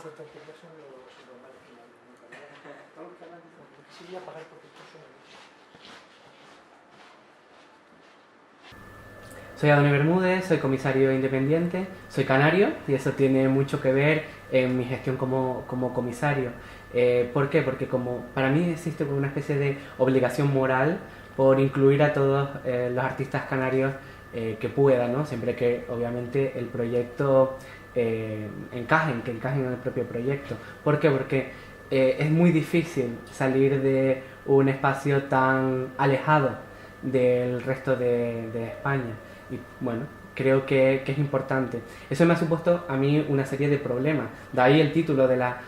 los espectáculos son los normales que no nunca lo todos los que hablan dicen, porque sí voy a pagar porque esto suena mucho. Soy Adoni Bermúdez, soy comisario independiente, soy canario y eso tiene mucho que ver en mi gestión como comisario. ¿Por qué? Porque como para mí existe una especie de obligación moral por incluir a todos los artistas canarios que puedan, ¿no? Siempre que obviamente el proyecto que encajen en el propio proyecto. ¿Por qué? Porque es muy difícil salir de un espacio tan alejado del resto de España. Y bueno, creo que es importante. Eso me ha supuesto a mí una serie de problemas. De ahí el título de la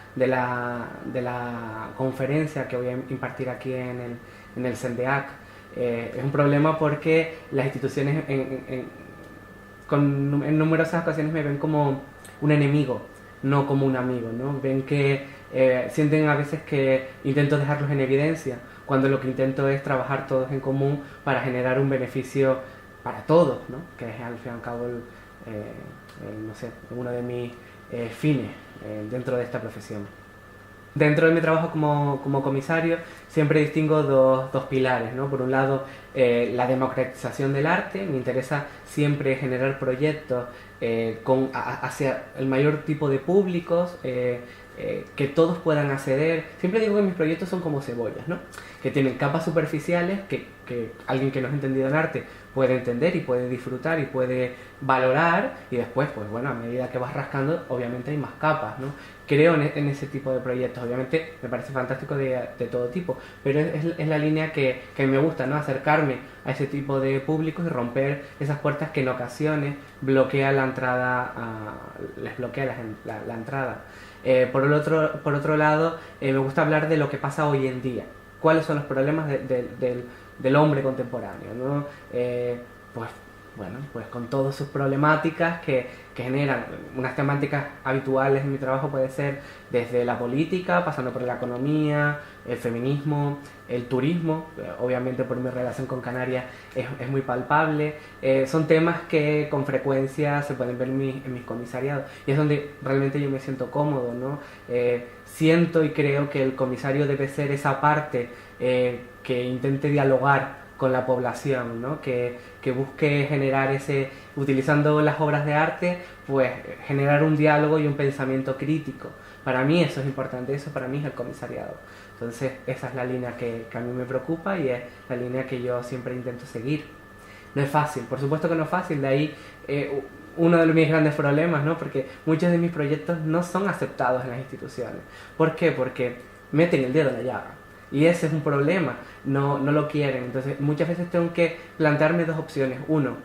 conferencia que voy a impartir aquí en el CENDEAC. Es un problema porque las instituciones en numerosas ocasiones me ven como un enemigo, no como un amigo, ¿no? Ven que sienten a veces que intento dejarlos en evidencia, cuando lo que intento es trabajar todos en común para generar un beneficio para todos, ¿no? Que es al fin y al cabo no sé, uno de mis fines dentro de esta profesión. Dentro de mi trabajo como comisario siempre distingo dos pilares, ¿no? Por un lado, la democratización del arte. Me interesa siempre generar proyectos hacia el mayor tipo de públicos, que todos puedan acceder. Siempre digo que mis proyectos son como cebollas, ¿no? Que tienen capas superficiales que alguien que no ha entendido en arte puede entender y puede disfrutar y puede valorar, y después, pues bueno, a medida que vas rascando, obviamente hay más capas, ¿no? Creo en ese tipo de proyectos. Obviamente me parece fantástico de todo tipo, pero es la línea que me gusta, ¿no? Acercarme a ese tipo de públicos y romper esas puertas que en ocasiones bloquean la entrada, les bloquea la entrada. Por otro lado, me gusta hablar de lo que pasa hoy en día. ¿Cuáles son los problemas del hombre contemporáneo, ¿no? Pues con todas sus problemáticas que generan unas temáticas habituales en mi trabajo. Puede ser desde la política, pasando por la economía, el feminismo, el turismo. Obviamente por mi relación con Canarias es muy palpable. Son temas que con frecuencia se pueden ver en mis comisariados, y es donde realmente yo me siento cómodo, ¿no? Siento y creo que el comisario debe ser esa parte que intente dialogar con la población, ¿no? Que busque generar utilizando las obras de arte, pues generar un diálogo y un pensamiento crítico. Para mí eso es importante, eso para mí es el comisariado. Entonces esa es la línea que a mí me preocupa y es la línea que yo siempre intento seguir. No es fácil, por supuesto que no es fácil, de ahí uno de mis grandes problemas, ¿no? Porque muchos de mis proyectos no son aceptados en las instituciones. ¿Por qué? Porque meten el dedo en la llaga. Y ese es un problema, no lo quieren. Entonces muchas veces tengo que plantearme dos opciones. Uno,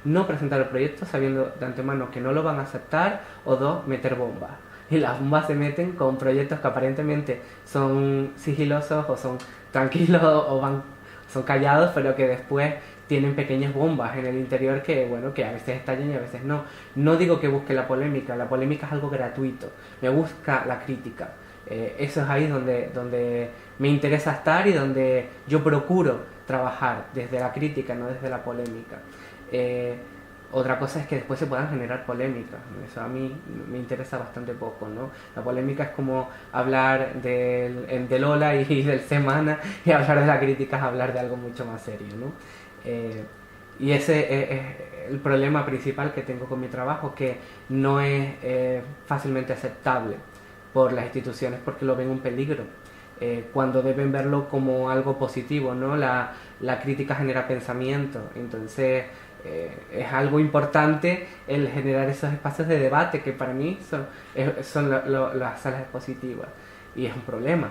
no presentar el proyecto sabiendo de antemano que no lo van a aceptar, o dos, meter bombas. Y las bombas se meten con proyectos que aparentemente son sigilosos o son tranquilos o son callados, pero que después tienen pequeñas bombas en el interior que, bueno, que a veces estallan y a veces no. No digo que busque la polémica es algo gratuito, me busca la crítica. Eso es ahí donde me interesa estar y donde yo procuro trabajar, desde la crítica, no desde la polémica. Otra cosa es que después se puedan generar polémicas. Eso a mí me interesa bastante poco, ¿no? La polémica es como hablar de Lola y del Semana, y hablar de la crítica es hablar de algo mucho más serio, ¿no? Y ese es el problema principal que tengo con mi trabajo, que no es fácilmente aceptable por las instituciones porque lo ven un peligro, cuando deben verlo como algo positivo, ¿no? La crítica genera pensamiento, entonces es algo importante el generar esos espacios de debate que para mí son las salas expositivas, y es un problema,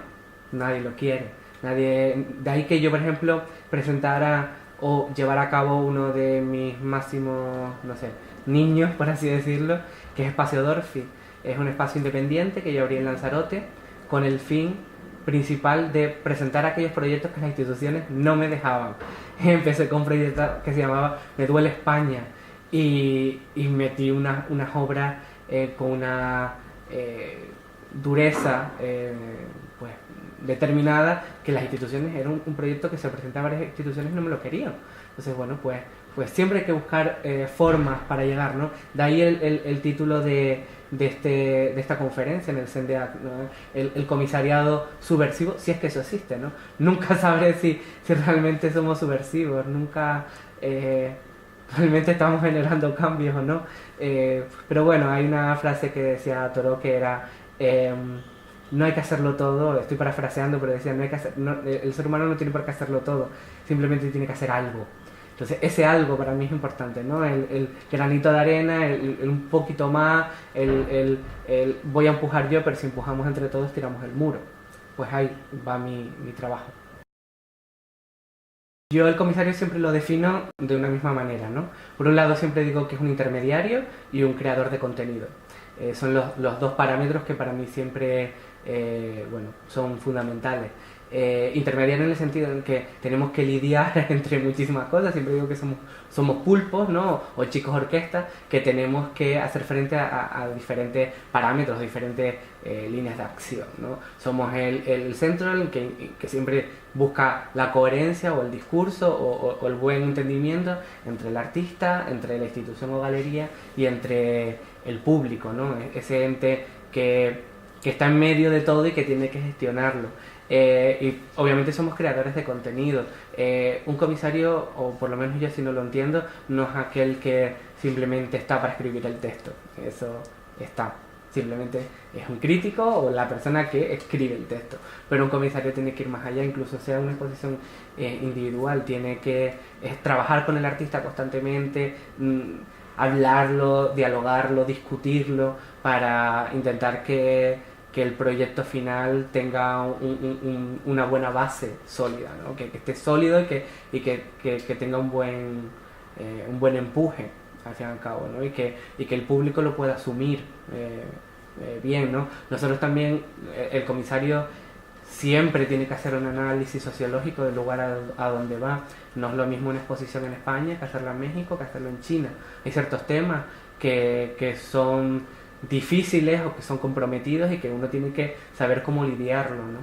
nadie lo quiere, de ahí que yo, por ejemplo, presentara o llevara a cabo uno de mis máximos, no sé, niños, por así decirlo, que es Espacio Dorfi. Es un espacio independiente que yo abrí en Lanzarote con el fin principal de presentar aquellos proyectos que las instituciones no me dejaban. Empecé con un proyecto que se llamaba Me duele España, y metí unas obras con una dureza pues determinada, que las instituciones, era un proyecto que se presentaba a varias instituciones y no me lo querían. Entonces, bueno, pues siempre hay que buscar formas para llegar, ¿no? De ahí el título de de esta conferencia en el CENDEAC, ¿no? El comisariado subversivo, si es que eso existe, ¿no? Nunca sabré si realmente somos subversivos, nunca realmente estamos generando cambios o no. Pero bueno, hay una frase que decía Thoreau que era... no hay que hacerlo todo, estoy parafraseando, pero decía, no hay que hacer, el ser humano no tiene por qué hacerlo todo, simplemente tiene que hacer algo. Entonces ese algo para mí es importante, ¿no? El granito de arena, el un poquito más, el voy a empujar yo, pero si empujamos entre todos tiramos el muro. Pues ahí va mi trabajo. Yo el comisario siempre lo defino de una misma manera, ¿no? Por un lado siempre digo que es un intermediario y un creador de contenido. Son los dos parámetros que para mí siempre son fundamentales. Intermediario en el sentido en que tenemos que lidiar entre muchísimas cosas, siempre digo que somos pulpos, ¿no? O chicos orquestas, que tenemos que hacer frente a diferentes parámetros, diferentes líneas de acción, ¿no? Somos el centro el que siempre busca la coherencia o el discurso o el buen entendimiento entre el artista, entre la institución o galería y entre el público, ¿no? Ese ente que está en medio de todo y que tiene que gestionarlo. Y obviamente somos creadores de contenido. Un comisario, o por lo menos yo si no lo entiendo, no es aquel que simplemente está para escribir el texto. Eso está. Simplemente es un crítico o la persona que escribe el texto. Pero un comisario tiene que ir más allá, incluso sea una exposición individual. Tiene que trabajar con el artista constantemente, hablarlo, dialogarlo, discutirlo, para intentar que el proyecto final tenga una buena base sólida, ¿no? Que esté sólido y que tenga un buen empuje al fin y al cabo, ¿no? y que el público lo pueda asumir bien, ¿no? Nosotros también, el comisario siempre tiene que hacer un análisis sociológico del lugar a donde va. No es lo mismo una exposición en España que hacerla en México, que hacerlo en China. Hay ciertos temas que son difíciles o que son comprometidos y que uno tiene que saber cómo lidiarlo, ¿no?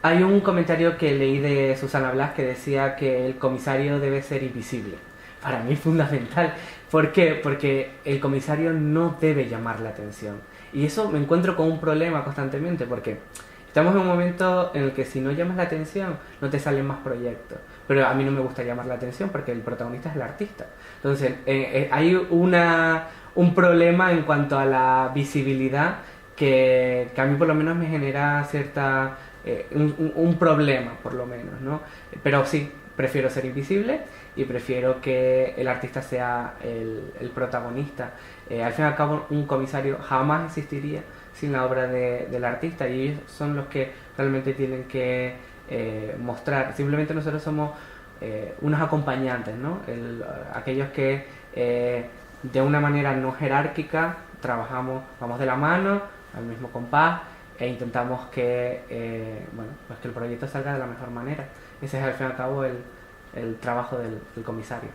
Hay un comentario que leí de Susana Blas que decía que el comisario debe ser invisible. Para mí es fundamental. ¿Por qué? Porque el comisario no debe llamar la atención. Y eso me encuentro con un problema constantemente, porque estamos en un momento en el que si no llamas la atención, no te salen más proyectos. Pero a mí no me gusta llamar la atención porque el protagonista es el artista. Entonces, hay un problema en cuanto a la visibilidad que a mí por lo menos me genera cierta... un problema, por lo menos, ¿no? Pero sí, prefiero ser invisible y prefiero que el artista sea el protagonista. Al fin y al cabo, un comisario jamás existiría sin la obra del artista, y ellos son los que realmente tienen que mostrar. Simplemente nosotros somos unos acompañantes, ¿no? Aquellos que de una manera no jerárquica trabajamos, vamos de la mano, al mismo compás, e intentamos que que el proyecto salga de la mejor manera. Ese es al fin y al cabo el trabajo del comisario.